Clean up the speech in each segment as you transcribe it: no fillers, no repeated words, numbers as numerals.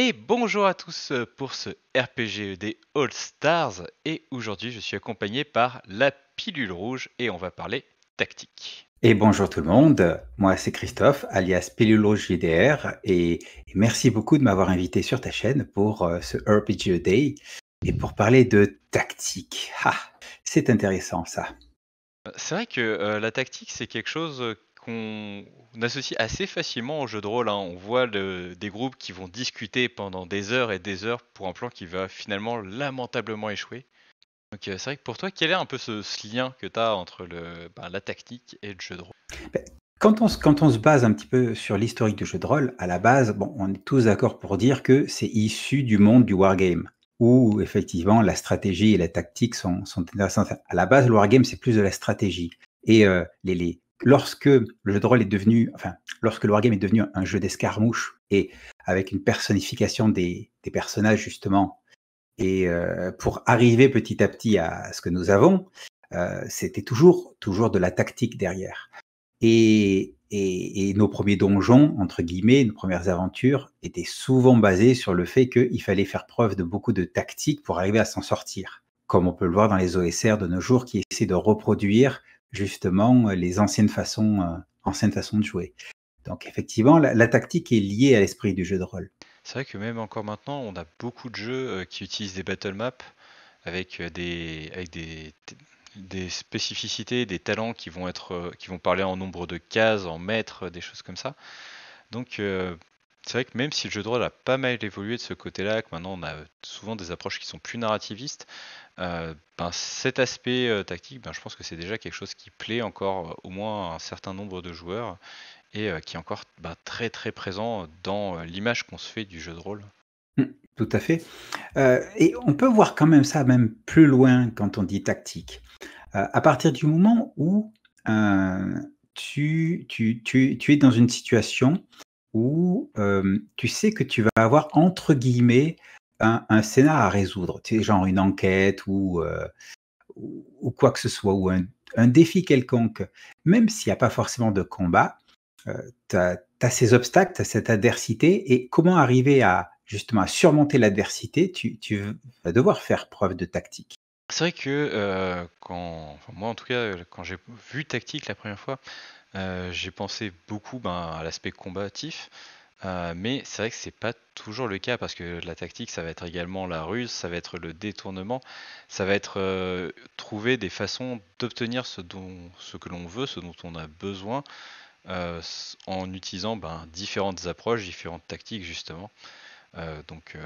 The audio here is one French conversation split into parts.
Et bonjour à tous pour ce RPGED All Stars. Et aujourd'hui, je suis accompagné par la pilule rouge et on va parler tactique. Et bonjour tout le monde, moi c'est Christophe, alias Pilulo JDR, et merci beaucoup de m'avoir invité sur ta chaîne pour ce RPG Day et pour parler de tactique. Ah, c'est intéressant ça. C'est vrai que la tactique, c'est quelque chose qu'on associe assez facilement au jeu de rôle, hein. On voit des groupes qui vont discuter pendant des heures et des heures pour un plan qui va finalement lamentablement échouer. Donc c'est vrai que pour toi, quel est un peu ce lien que tu as entre la tactique et le jeu de rôle? Ben, quand on se base un petit peu sur l'historique du jeu de rôle, à la base, bon, on est tous d'accord pour dire que c'est issu du monde du wargame, où effectivement la stratégie et la tactique sont intéressantes. À la base, le wargame, c'est plus de la stratégie. Et lorsque le jeu de rôle est devenu, enfin, lorsque le wargame est devenu un jeu d'escarmouche et avec une personnification des personnages justement, et pour arriver petit à petit à ce que nous avons, c'était toujours de la tactique derrière. Et nos premiers donjons, entre guillemets, nos premières aventures, étaient souvent basées sur le fait qu'il fallait faire preuve de beaucoup de tactique pour arriver à s'en sortir. Comme on peut le voir dans les OSR de nos jours qui essaient de reproduire justement les anciennes façons de jouer. Donc effectivement, la tactique est liée à l'esprit du jeu de rôle. C'est vrai que même encore maintenant, on a beaucoup de jeux qui utilisent des battle maps avec des spécificités, des talents qui vont qui vont parler en nombre de cases, en mètres, des choses comme ça. Donc c'est vrai que même si le jeu de rôle a pas mal évolué de ce côté-là, que maintenant on a souvent des approches qui sont plus narrativistes, cet aspect tactique, je pense que c'est déjà quelque chose qui plaît encore au moins à un certain nombre de joueurs et qui est encore très très présent dans l'image qu'on se fait du jeu de rôle. Mm, tout à fait. Et on peut voir quand même ça même plus loin quand on dit tactique. À partir du moment où tu es dans une situation où tu sais que tu vas avoir entre guillemets un scénar à résoudre, tu sais, genre une enquête ou quoi que ce soit, ou un défi quelconque, même s'il n'y a pas forcément de combat, tu as ces obstacles, tu as cette adversité, et comment arriver à justement à surmonter l'adversité, tu vas devoir faire preuve de tactique. C'est vrai que moi en tout cas, quand j'ai vu Tactique la première fois, j'ai pensé beaucoup à l'aspect combatif, mais c'est vrai que c'est pas toujours le cas parce que la tactique, ça va être également la ruse, ça va être le détournement, ça va être trouver des façons d'obtenir ce que l'on veut, ce dont on a besoin, en utilisant différentes approches, différentes tactiques justement. Donc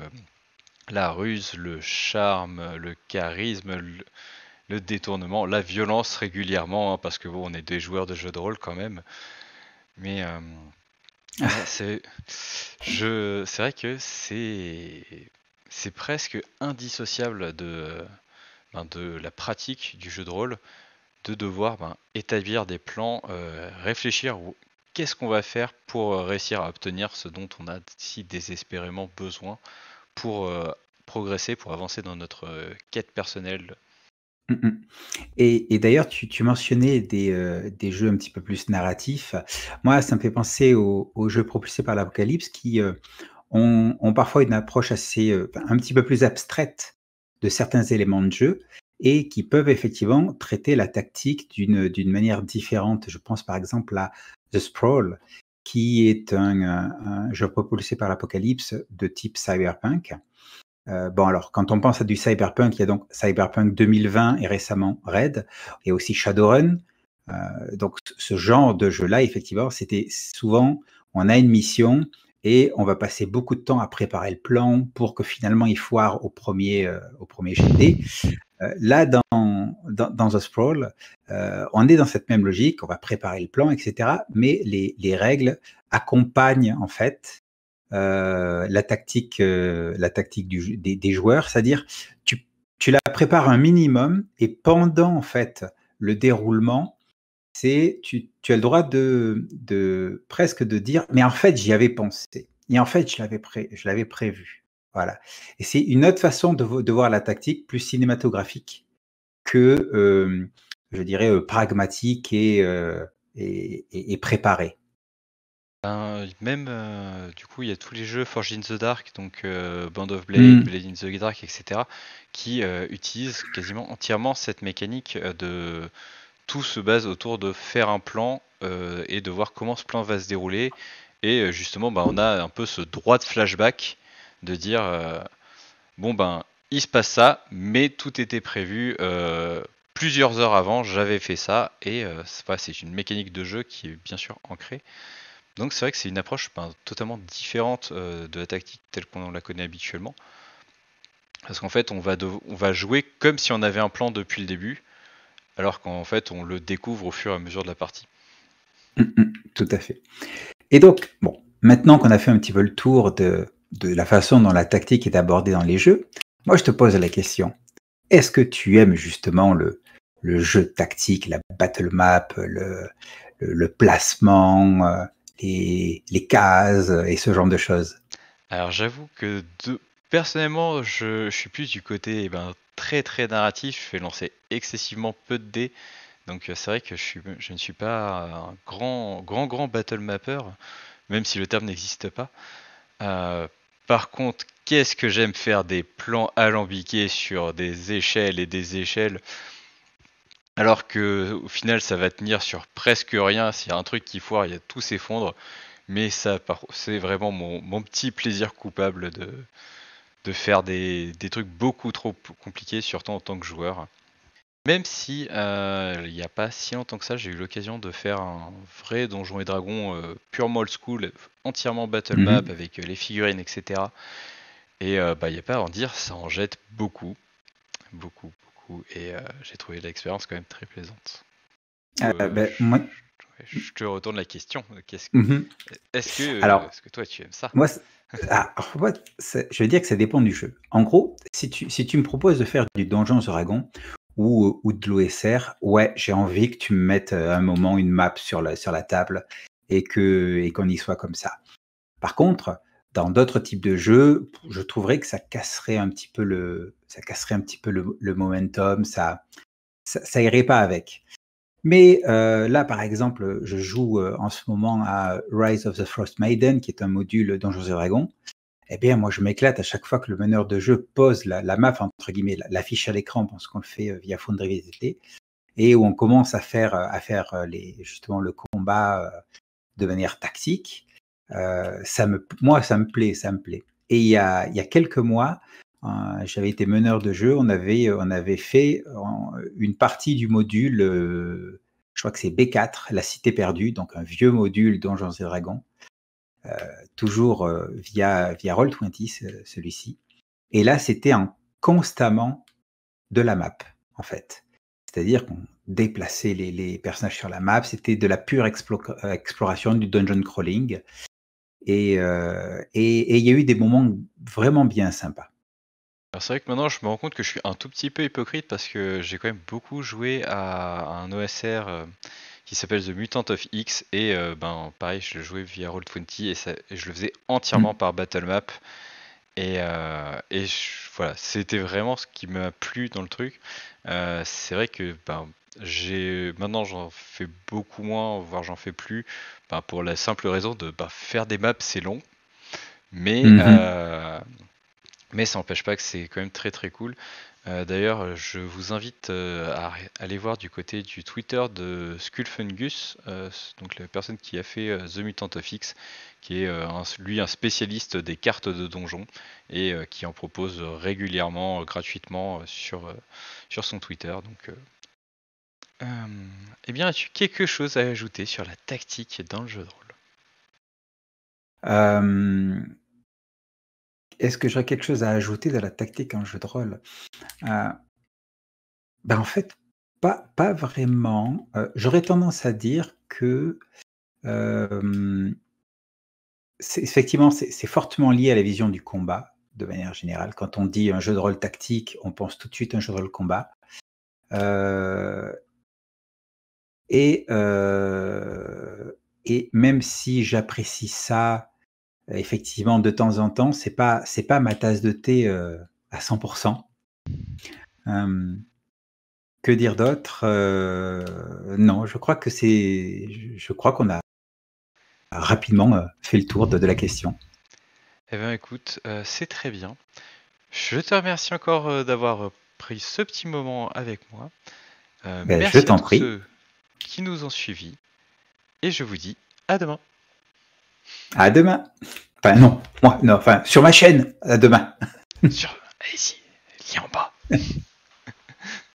la ruse, le charme, le charisme, le détournement, la violence régulièrement, hein, parce que bon, on est des joueurs de jeux de rôle quand même. Mais ouais, c'est vrai que c'est presque indissociable de la pratique du jeu de rôle, de devoir établir des plans, réfléchir qu'est-ce qu'on va faire pour réussir à obtenir ce dont on a si désespérément besoin pour progresser, pour avancer dans notre quête personnelle. Mmh mh. Et d'ailleurs, tu mentionnais des jeux un petit peu plus narratifs. Moi, ça me fait penser aux jeux propulsés par l'Apocalypse qui, ont parfois une approche assez, un petit peu plus abstraite de certains éléments de jeu, et qui peuvent effectivement traiter la tactique d'une manière différente. Je pense par exemple à The Sprawl, qui est un jeu propulsé par l'Apocalypse de type cyberpunk. Bon, alors, quand on pense à du cyberpunk, il y a donc Cyberpunk 2020 et récemment Red, et aussi Shadowrun. Donc, ce genre de jeu-là, effectivement, c'était souvent, on a une mission et on va passer beaucoup de temps à préparer le plan pour que finalement il foire au premier jet de dés. Là, dans The Sprawl, on est dans cette même logique, on va préparer le plan, etc. Mais les règles accompagnent en fait la tactique des joueurs, c'est-à-dire tu la prépares un minimum, et pendant en fait le déroulement, tu as le droit de presque de dire mais en fait j'y avais pensé, et en fait je l'avais prévu. Voilà. Et c'est une autre façon de voir la tactique, plus cinématographique que je dirais pragmatique et préparée. Même, du coup, il y a tous les jeux Forged in the Dark, donc Band of Blade, Hmm. Blade in the Dark, etc., qui utilisent quasiment entièrement cette mécanique de tout se base autour de faire un plan et de voir comment ce plan va se dérouler. Et justement, on a un peu ce droit de flashback de dire bon il se passe ça, mais tout était prévu plusieurs heures avant, j'avais fait ça, et c'est une mécanique de jeu qui est bien sûr ancrée. Donc c'est vrai que c'est une approche totalement différente de la tactique telle qu'on la connaît habituellement. Parce qu'en fait, on va jouer comme si on avait un plan depuis le début, alors qu'en fait, on le découvre au fur et à mesure de la partie. Tout à fait. Et donc, bon, maintenant qu'on a fait un petit peu le tour de la façon dont la tactique est abordée dans les jeux, moi je te pose la question, est-ce que tu aimes justement le jeu tactique, la battle map, le placement, les cases et ce genre de choses? Alors j'avoue que personnellement, je suis plus du côté très très narratif, je fais lancer excessivement peu de dés, donc c'est vrai que je ne suis pas un grand battle mapper, même si le terme n'existe pas. Euh, Par contre, qu'est-ce que j'aime faire des plans alambiqués sur des échelles et des échelles, alors que au final ça va tenir sur presque rien. S'il y a un truc qui foire, tout s'effondre. Mais ça, c'est vraiment mon petit plaisir coupable de faire des trucs beaucoup trop compliqués, surtout en tant que joueur. Même si il n'y a pas si longtemps que ça, j'ai eu l'occasion de faire un vrai Donjon et Dragon purement old school, entièrement battle map Mhm. avec les figurines, etc. Et il n'y a pas à en dire, ça en jette beaucoup, beaucoup, beaucoup. Et j'ai trouvé l'expérience quand même très plaisante. Moi, Je te retourne la question. mhm. Alors, Est-ce que toi tu aimes ça? moi, en fait, je veux dire que ça dépend du jeu. En gros, si tu me proposes de faire du Donjons et Dragons ou de l'OSR, ouais, j'ai envie que tu me mettes un moment une map sur la table et qu'on y soit comme ça. Par contre, dans d'autres types de jeux, je trouverais que ça casserait un petit peu le momentum, ça irait pas avec. Mais là, par exemple, je joue en ce moment à Rise of the Frost Maiden, qui est un module Donjons et Dragons. Eh bien, moi, je m'éclate à chaque fois que le meneur de jeu pose la map, entre guillemets, l'affiche à l'écran, parce qu'on le fait via Foundry VTT, et où on commence à faire justement le combat de manière tactique. Moi, ça me plaît. Et il y a quelques mois, j'avais été meneur de jeu, on avait fait une partie du module, je crois que c'est B4, La Cité perdue, donc un vieux module Donjons et Dragons, toujours via Roll20, celui-ci. Et là, c'était constamment de la map, en fait. C'est-à-dire qu'on déplaçait les personnages sur la map, c'était de la pure exploration, du dungeon crawling. Et il y a eu des moments vraiment bien sympas. Alors c'est vrai que maintenant je me rends compte que je suis un tout petit peu hypocrite parce que j'ai quand même beaucoup joué à un OSR qui s'appelle The Mutant of X et pareil je le jouais via Roll20 et je le faisais entièrement Mm. par battle map et voilà, c'était vraiment ce qui m'a plu dans le truc. C'est vrai que j'ai maintenant j'en fais beaucoup moins, voire j'en fais plus, pour la simple raison de faire des maps c'est long, mais Mhm. mais ça n'empêche pas que c'est quand même très très cool. D'ailleurs, je vous invite à aller voir du côté du Twitter de Skullfungus, donc la personne qui a fait The Mutant of X, qui est lui un spécialiste des cartes de donjons et qui en propose régulièrement, gratuitement sur son Twitter. Donc, eh bien, as-tu quelque chose à ajouter sur la tactique dans le jeu de rôle? Euh, Est-ce que j'aurais quelque chose à ajouter de la tactique en jeu de rôle? Euh, En fait, pas vraiment. J'aurais tendance à dire que euh, effectivement, c'est fortement lié à la vision du combat, de manière générale. Quand on dit un jeu de rôle tactique, on pense tout de suite à un jeu de rôle combat. Euh, et, euh, et même si j'apprécie ça, effectivement, de temps en temps, c'est pas ma tasse de thé à 100%. Euh, que dire d'autre? Non, je crois que je crois qu'on a rapidement fait le tour de la question. Eh bien, écoute, c'est très bien. Je te remercie encore d'avoir pris ce petit moment avec moi. Ben, je Merci à t'en tous prie. ceux qui nous ont suivis et je vous dis à demain. À demain. Enfin, non, moi, non, enfin, sur ma chaîne. À demain. Allez-y, lien en bas.